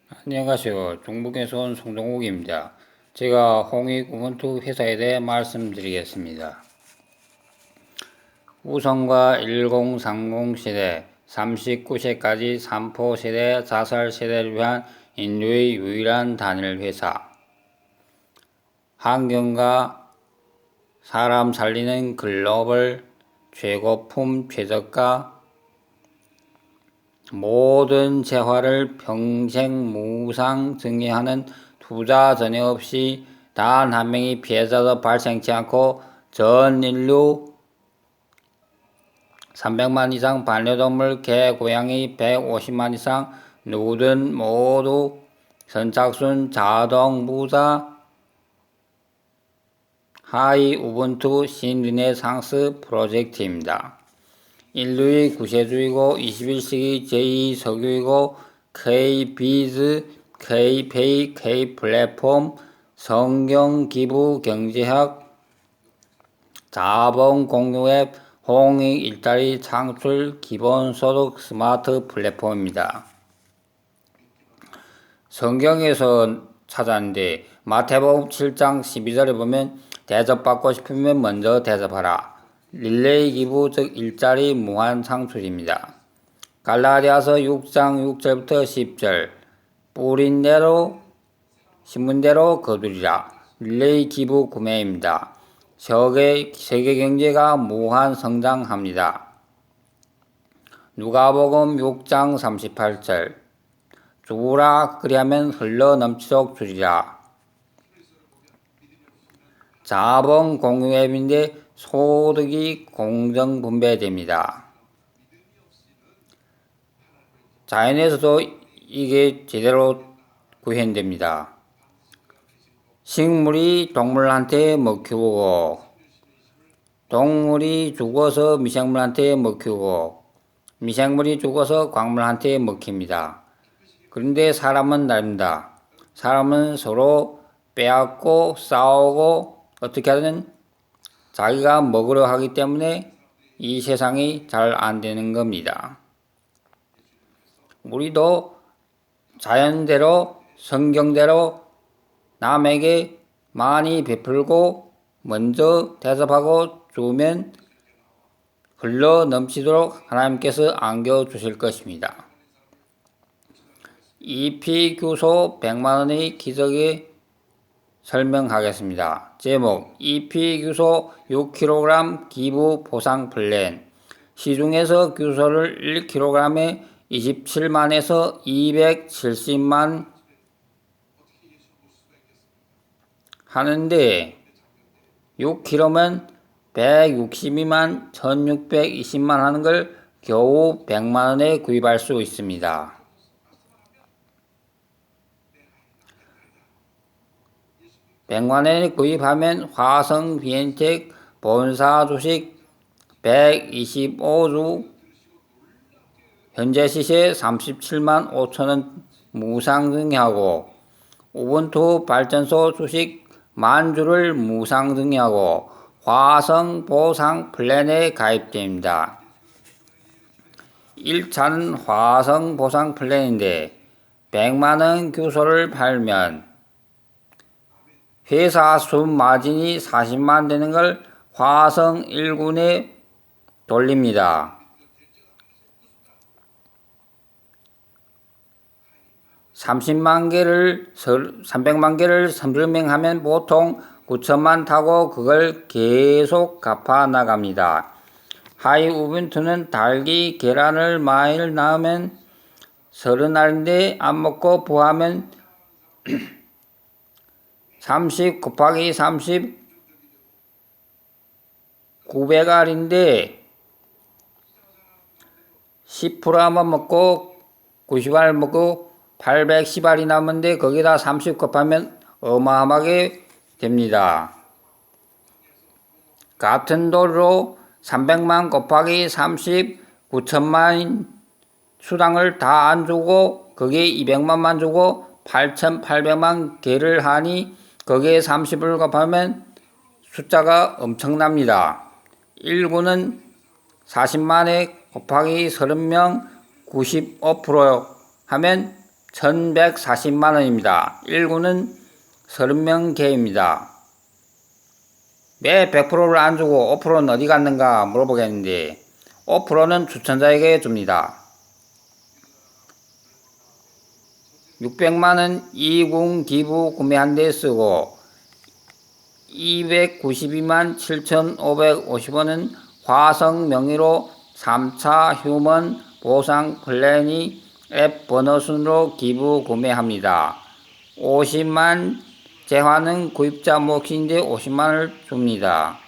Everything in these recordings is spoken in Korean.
안녕하세요. 중국에서 온 송동욱입니다. 제가 홍익 우먼투 회사에 대해 말씀드리겠습니다. 우성과 1030 세대, 39세까지 3포 세대, 자살 세대를 위한 인류의 유일한 단일 회사. 환경과 사람 살리는 글로벌 최고품 최저가 모든 재화를 평생 무상 증여하는 투자 전혀 없이 단 한 명의 피해자도 발생치 않고 전 인류 300만 이상 반려동물 개, 고양이 150만 이상 누구든 모두 선착순 자동 무사 하이 우분투 신르네상스 프로젝트입니다. 인류의 구세주이고 21세기 제2석유이고 K-비즈, K-페이, K-플랫폼, 성경기부 경제학, 자본 공유 앱, 홍익 일자리 창출 기본소득 스마트 플랫폼입니다. 성경에서 찾았는데 마태복음 7장 12절에 보면 대접받고 싶으면 먼저 대접하라. 릴레이 기부 즉 일자리 무한 창출입니다. 갈라디아서 6장 6절부터 10절 뿌린 대로 심은 대로 거두리라. 릴레이 기부 구매입니다. 세계 경제가 무한 성장합니다. 누가복음 6장 38절 주라 그리하면 흘러 넘치도록 주리라. 자본 공유 앱인데 소득이 공정 분배됩니다. 자연에서도 이게 제대로 구현됩니다. 식물이 동물한테 먹히고 동물이 죽어서 미생물한테 먹히고 미생물이 죽어서 광물한테 먹힙니다. 그런데 사람은 다릅니다. 사람은 서로 빼앗고 싸우고 어떻게 하든 자기가 먹으려 하기 때문에 이 세상이 잘 안 되는 겁니다. 우리도 자연대로 성경대로 남에게 많이 베풀고 먼저 대접하고 주면 흘러 넘치도록 하나님께서 안겨주실 것입니다. EP 규소 100만원의 기적에 설명하겠습니다. 제목 EP 규소 6kg 기부 보상 플랜. 시중에서 규소를 1kg에 27만에서 270만 하는데 6kg면 162만 1620만 하는 걸 겨우 100만원에 구입할 수 있습니다. 100만원에 구입하면 화성 비엔텍 본사 주식 125주 현재 시세 37만 5천원 무상 증여하고 우분투 발전소 주식 10,000주를 무상 증여하고 화성 보상 플랜에 가입됩니다. 1차는 화성 보상 플랜인데 100만원 규소를 팔면 회사 수입 마진이 40만 되는 걸 화성 1군에 돌립니다. 300만 개를 30명 하면 보통 9천만 타고 그걸 계속 갚아 나갑니다. 하이 우분투는 닭이 계란을 많이 낳으면 30알인데 안 먹고 부하면 30 곱하기 30 900알인데 10%만 먹고 90알 먹고 810알이 남은데 거기다 30 곱하면 어마어마하게 됩니다. 같은 돈으로 300만 곱하기 30 9천만 수당을 다 안 주고 거기에 200만만 주고 8,800만 개를 하니 거기에 30을 곱하면 숫자가 엄청납니다. 1군은 40만에 곱하기 30명 95% 하면 1140만원입니다. 1구는 30명 계입니다. 왜 100%를 안 주고 5%는 어디 갔는가 물어보겠는데 5%는 추천자에게 줍니다. 600만원 2군 기부 구매한 데 쓰고 292만 7,550원은 화성 명의로 3차 휴먼 보상 플래니 앱 번호순으로 기부 구매합니다. 50만 재화는 구입자 몫인데 50만원을 줍니다.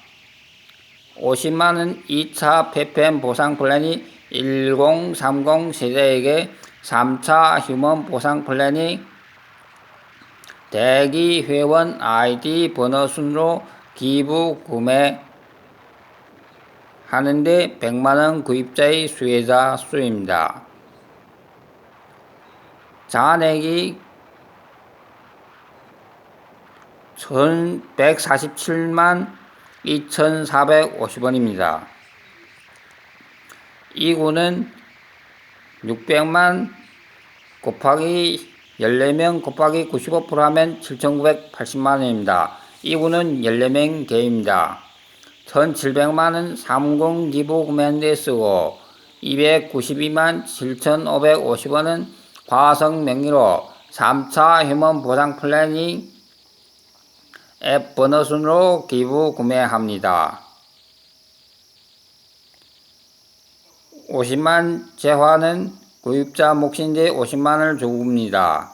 50만원 2차 폐편 보상 플랜이 1030 세대에게 3차 휴먼 보상 플랜이 대기 회원 아이디 번호 순으로 기부 구매하는데 100만원 구입자의 수혜자 수입니다. 잔액이 1,147만 2,450원입니다. 2구는 600만 곱하기 14명 곱하기 95% 하면 7,980만원입니다. 2구는 14명 계입니다. 1,700만원 3군 기부 구매한 데 쓰고 292만 7,550원은 화성 명의로 3차 휴먼 보상 플래닝 앱 번호순으로 기부 구매합니다. 50만 재화는 구입자 몫인데 50만원을 줍니다.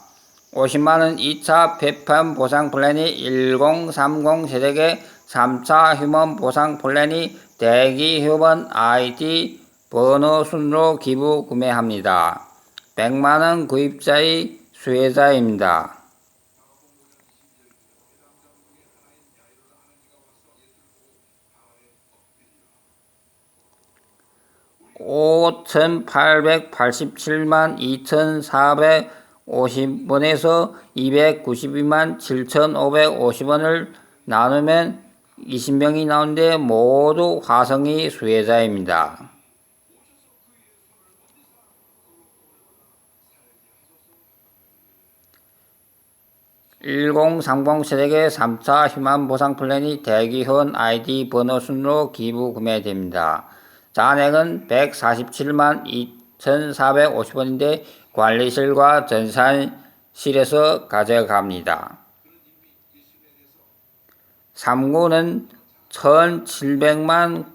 50만원 2차 폐판 보상 플랜이 1030 세대계 3차 휴먼 보상 플랜이 대기 휴먼 아이디 번호 순으로 기부 구매합니다. 100만원 구입자의 수혜자입니다. 5,887만 2,450원에서 292만 7,550원을 나누면 20명이 나오는데 모두 화성이 수혜자입니다. (1030) 세대계 3차 휴먼 보상 플랜이 대기현 아이디 번호 순으로 기부 구매됩니다. 잔액은 147만 2,450원인데 관리실과 전산실에서 가져갑니다. 3구는 1,700만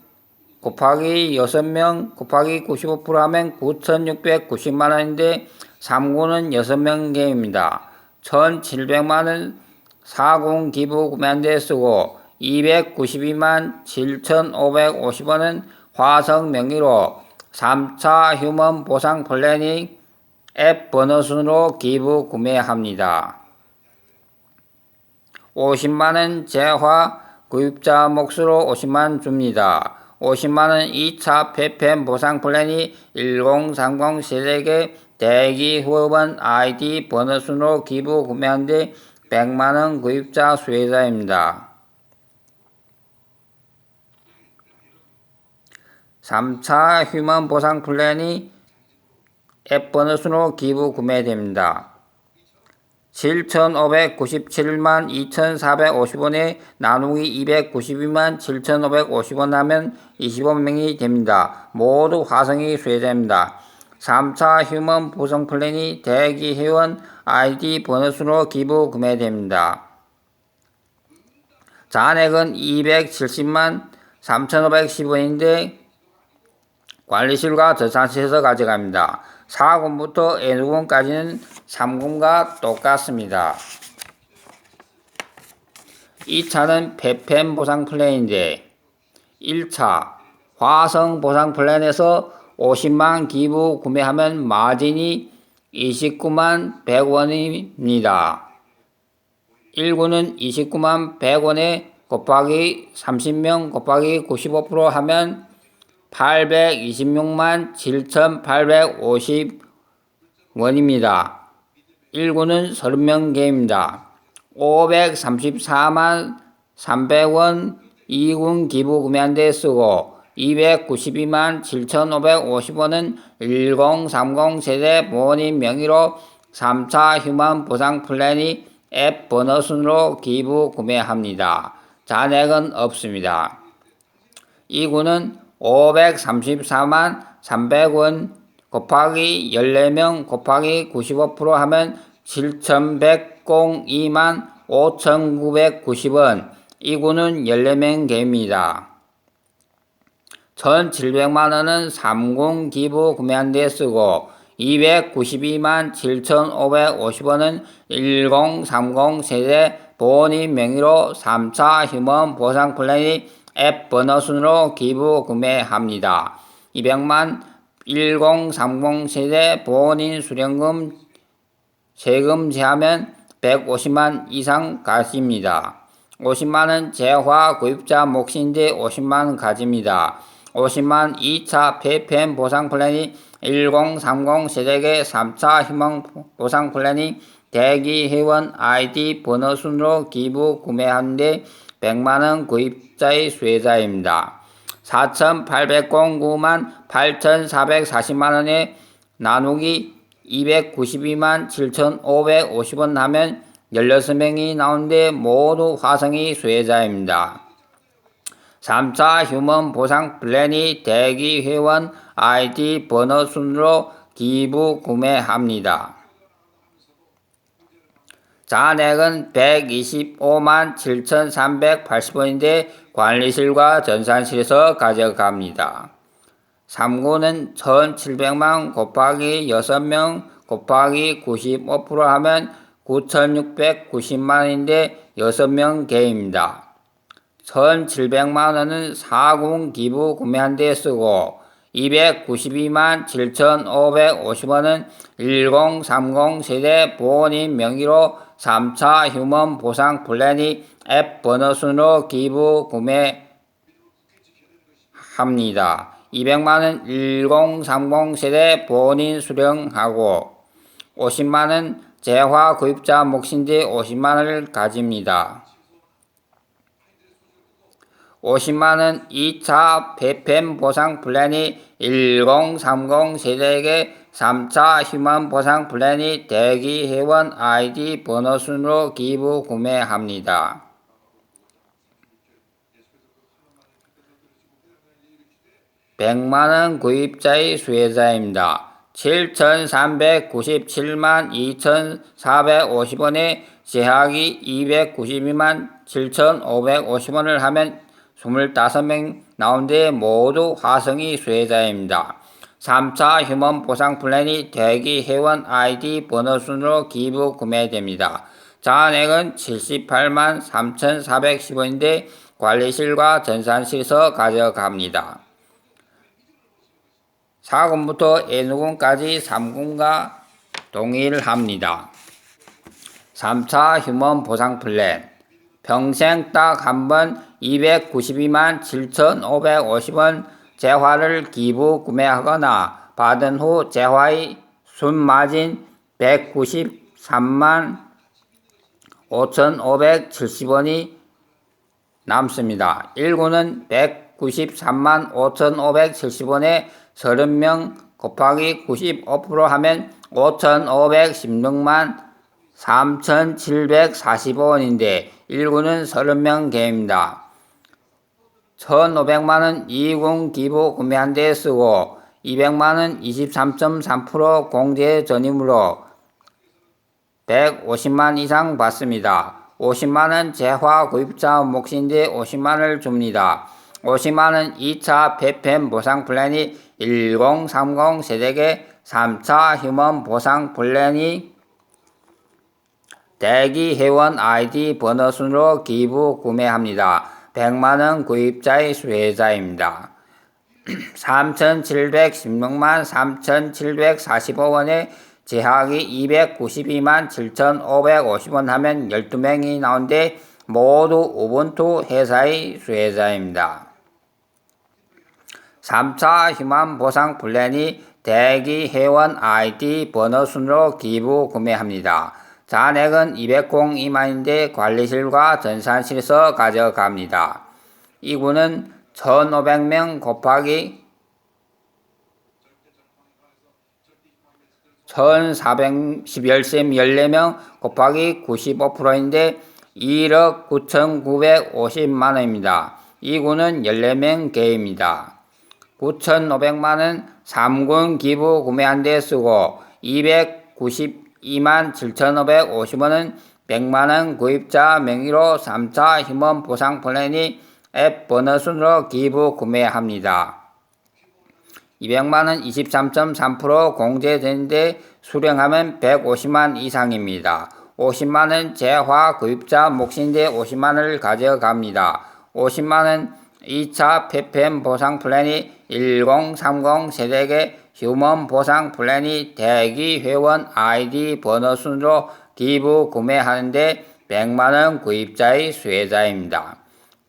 곱하기 6명 곱하기 95% 하면 9,690만원인데 3구는 6명 계입니다. 1,700만원 4군 기부 구매한 데 쓰고 292만 7,550원은 화성 명의로 3차 휴먼 보상 플래닝 앱 번호순으로 기부 구매합니다. 50만원 재화 구입자 몫으로 50만원 줍니다. 50만원 2차 폐편 보상 플랜이 1030 세대계 대기 후원 아이디 번호순으로 기부 구매한 데 100만원 구입자 수혜자입니다. 3차 휴먼 보상 플랜이 앱 번호순으로 기부 구매됩니다. 7,597만 2,450원에 나누기 292만 7,550원 하면 25명이 됩니다. 모두 화성이 수혜자입니다. 3차 휴먼 보상 플랜이 대기 회원 아이디 번호순으로 기부 구매됩니다. 잔액은 270만 3,510원인데 관리실과 전산실에서 가져갑니다. 4군부터 N군까지는 3군과 똑같습니다. 2차는 폐편 보상 플랜인데 1차 화성 보상 플랜에서 50만 기부 구매하면 마진이 29만 100원입니다. 1군은 29만 100원에 곱하기 30명 곱하기 95% 하면 826만 7,850원입니다. 1군은 30명 계입니다. 534만 300원 2군 기부 구매한 데 쓰고 292만 7,550원은 1030 세대 부모님 명의로 3차 휴먼 보상 플랜이 앱 번호순으로 기부 구매합니다. 잔액은 없습니다. 2구는 534만 300원 곱하기 14명 곱하기 95% 하면 7,102만 5,990원. 2구는 14명 개입니다. 1,700만원은 30 기부 구매한 데 쓰고 292만 7,550원은 1030 세대 본인 명의로 3차 휴먼 보상 플랜이 앱 번호순으로 기부 구매합니다. 200만 1030 세대 본인 수령금 세금 제하면 150만 이상 가집니다. 50만원 재화 구입자 몫인데 50만원 가집니다. 50만 2차 폐펜 보상 플랜이 1030 세대계 3차 휴먼 보상 플랜이 대기 회원 아이디 번호순으로 기부 구매하는데 100만원 구입자의 수혜자입니다. 4,809만 8,440만원에 나누기 292만 7,550원 하면 16명이 나오는데 모두 화성이 수혜자입니다. 3차 휴먼 보상 플랜이 대기 회원 아이디 번호 순으로 기부 구매합니다. 잔액은 125만 7,380원인데 관리실과 전산실에서 가져갑니다. 3구는 1,700만 곱하기 6명 곱하기 95% 하면 9,690만원인데 6명 개입니다. 1,700만원은 4군 기부 구매한 데 쓰고 292만 7,550원은 1030 세대 본인 명의로 3차 휴먼 보상 플랜이 앱 번호순으로 기부 구매합니다. 200만원 1030 세대 본인 수령하고 50만원 재화 구입자 몫인데 50만원을 가집니다. 50만원 2차 폐펜 보상 플랜이 1030 세대에게 3차 휴먼 보상 플랜이 대기 회원 아이디 번호순으로 기부 구매합니다. 100만원 구입자의 수혜자입니다. 7,397만 2,450원에 제하기 292만 7,550원을 하면 25명 나오는데 모두 화성이 수혜자입니다. 3차 휴먼 보상 플랜이 대기 회원 아이디 번호순으로 기부 구매됩니다. 잔액은 78만 3,410원인데 관리실과 전산실에서 가져갑니다. 4군부터 N군까지 3군과 동일합니다. 3차 휴먼 보상 플랜 평생 딱 한 번 292만 7,550원 재화를 기부 구매하거나 받은 후 재화의 순마진 193만 5,570원이 남습니다. 1군은 193만 5,570원에 30명 곱하기 95% 하면 5,516만 3,745원인데 1군은 30명 개입니다. 1,500만원 2군 기부 구매한 데 쓰고 200만원 23.3% 공제 전임으로 150만 이상 받습니다. 50만원 재화 구입자 몫인데 50만원을 줍니다. 50만원 2차 폐펜 보상 플랜이 1030 세대계 3차 휴먼 보상 플랜이 대기 회원 아이디 번호순으로 기부 구매합니다. 100만원 구입자의 수혜자입니다. 3,716만 3,745원에 제하기 292만 7,550원 하면 12명이 나오는데 모두 우분투 회사의 수혜자입니다. 3차 휴먼 보상 플랜이 대기 회원 아이디 번호순으로 기부 구매합니다. 잔액은 202만인데 관리실과 전산실에서 가져갑니다. 2군은 1,500명 곱하기 1410셈 14명 곱하기 95%인데 1억 9,950만원입니다. 이 군은 14명 계입니다. 9,500만원 3군 기부 구매한 데 쓰고 292만 7,550원은 100만원 구입자 명의로 3차 휴먼 보상 플랜이 앱 번호순으로 기부 구매합니다. 200만원 23.3% 공제되는데 수령하면 150만 이상입니다. 50만원 재화 구입자 몫인데 50만원을 가져갑니다. 50만원 2차 폐편 보상 플랜이 1030 세대계 휴먼 보상 플랜이 대기 회원 아이디 번호 순으로 기부 구매하는데 100만원 구입자의 수혜자입니다.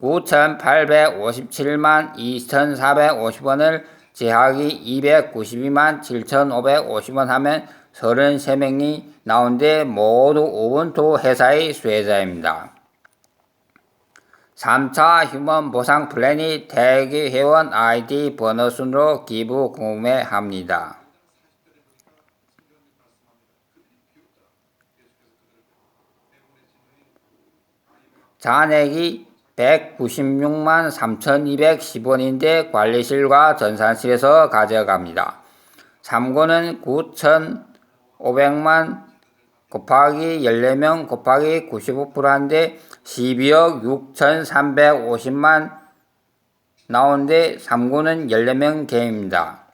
9,857만 2,450원을 제하기 292만 7,550원 하면 33명이 나온데 모두 우분투 회사의 수혜자입니다. 3차 휴먼 보상 플랜이 대기 회원 아이디 번호 순으로 기부 구매합니다. 잔액이 196만 3,210원인데 관리실과 전산실에서 가져갑니다. 3군은 9,500만 곱하기 14명 곱하기 95%인데 12억 6,350만 나오는데 3군은 14명 계입니다.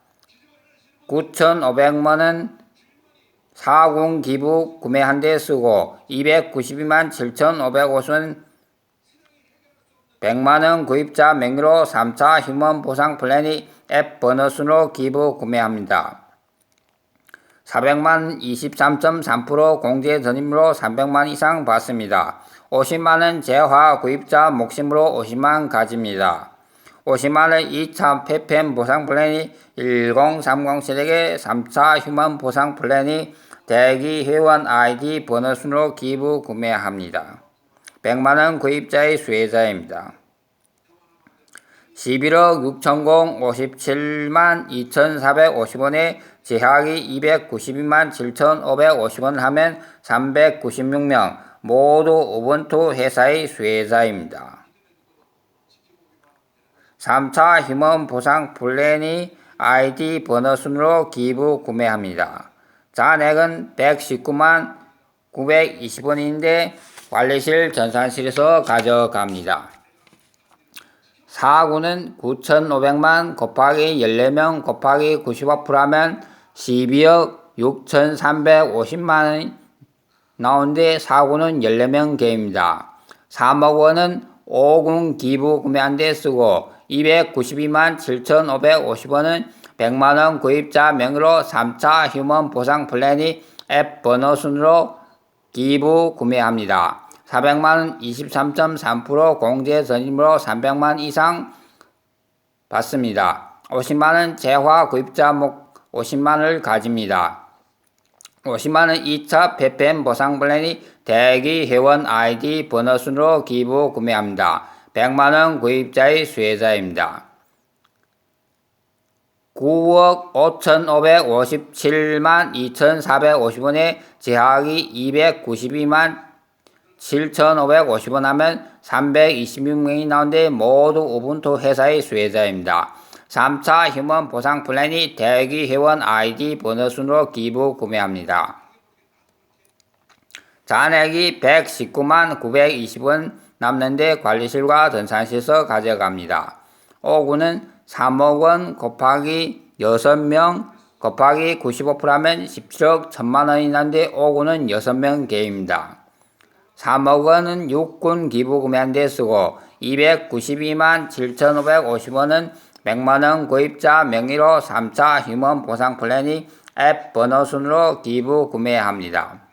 9,500만원 4군 기부 구매한 데 쓰고 292만 7,550원 100만원 구입자 명의로 3차 휴먼 보상 플랜이 앱 번호순으로 기부 구매합니다. 400만 23.3% 공제 전입으로 300만 이상 받습니다. 50만원 재화 구입자 몫임으로 50만 가집니다. 50만원 2차 폐편 보상 플랜이 1030 세대계 3차 휴먼 보상 플랜이 대기 회원 아이디 번호 순으로 기부 구매합니다. 100만원 구입자의 수혜자입니다. 11억 6,057만 2,450원에 제하기 292만 7,550원 하면 396명 모두 우분투 회사의 수혜자입니다. 3차 휴먼 보상 플랜이 아이디 번호 순으로 기부 구매합니다. 잔액은 119만 920원인데 관리실 전산실에서 가져갑니다. 4군은 9,500만 곱하기 14명 곱하기 95% 하면 12억 6,350만원이 나오는데 4군은 14명 계입니다. 3억 원은 5군 기부 구매한 데 쓰고 292만 7,550원은 100만원 구입자 명의로 3차 휴먼 보상 플랜이 앱 번호 순으로 기부 구매합니다. 400만원 23.3% 공제 전입으로 300만 이상 받습니다. 50만원 재화 구입자 목 50만원을 가집니다. 50만원 2차 폐편 보상 플랜이 대기 회원 아이디 번호 순으로 기부 구매합니다. 100만원 구입자의 수혜자입니다. 9억 5,557만 2,450원에 제하기 292만 7,550원 하면 326명이 나오는데 모두 우분투 회사의 수혜자입니다. 3차 휴먼 보상 플랜이 대기 회원 아이디 번호 순으로 기부 구매합니다. 잔액이 119만 920원 남는데 관리실과 전산실에서 가져갑니다. 5군은 3억 원 곱하기 6명 곱하기 95% 하면 17억 1천만 원이 나는데 5군은 6명 계입니다. 3억 원은 6군 기부 구매한 데 쓰고 292만 7,550원은 100만원 구입자 명의로 3차 휴먼 보상 플랜이 앱 번호 순으로 기부 구매합니다.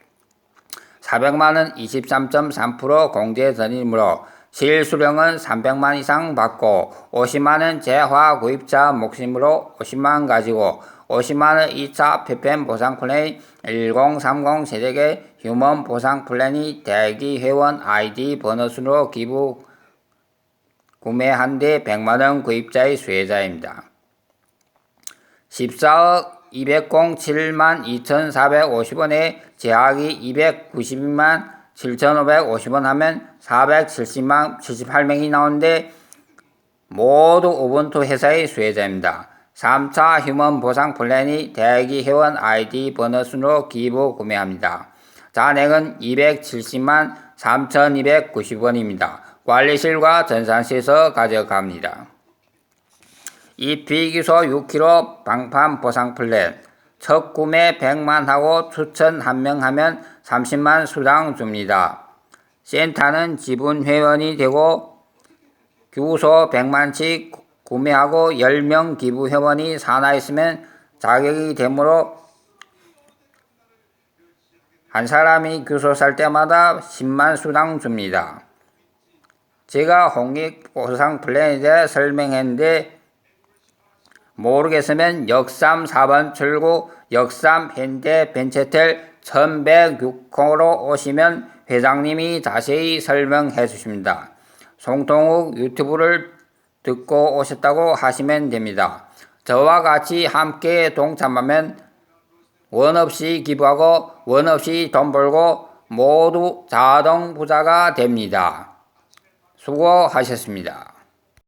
400만원 23.3% 공제 전입으로 실수령은 300만 이상 받고 50만원 재화 구입자 몫임으로 50만 가지고 50만원 2차 폐편 보상 플랜이 1030 세대계 휴먼 보상 플랜이 대기 회원 아이디 번호 순으로 기부 구매한 데 100만원 구입자의 수혜자입니다. 14억 207만 2,450원에 제약이 292만 7,550원 하면 478명이 나오는데 모두 우분투 회사의 수혜자입니다. 3차 휴먼 보상 플랜이 대기 회원 아이디 번호 순으로 기부 구매합니다. 잔액은 270만 3,290원입니다. 관리실과 전산시에서 가져갑니다. 이 비기소 6kg 방판 보상 플랜 첫 구매 100만 하고 추천 1명 하면 30만 수당 줍니다. 센터는 지분 회원이 되고 규소 100만치 구매하고 10명 기부 회원이 사나 있으면 자격이 되므로 한 사람이 규소 살 때마다 10만 수당 줍니다. 제가 홍익 보상 플랜에 대해 설명했는데 모르겠으면 역삼 4번 출구 역삼 현대 벤처텔 1106호로 오시면 회장님이 자세히 설명해 주십니다. 송동욱 유튜브를 듣고 오셨다고 하시면 됩니다. 저와 같이 함께 동참하면 원 없이 기부하고 원 없이 돈 벌고 모두 자동 부자가 됩니다. 수고하셨습니다.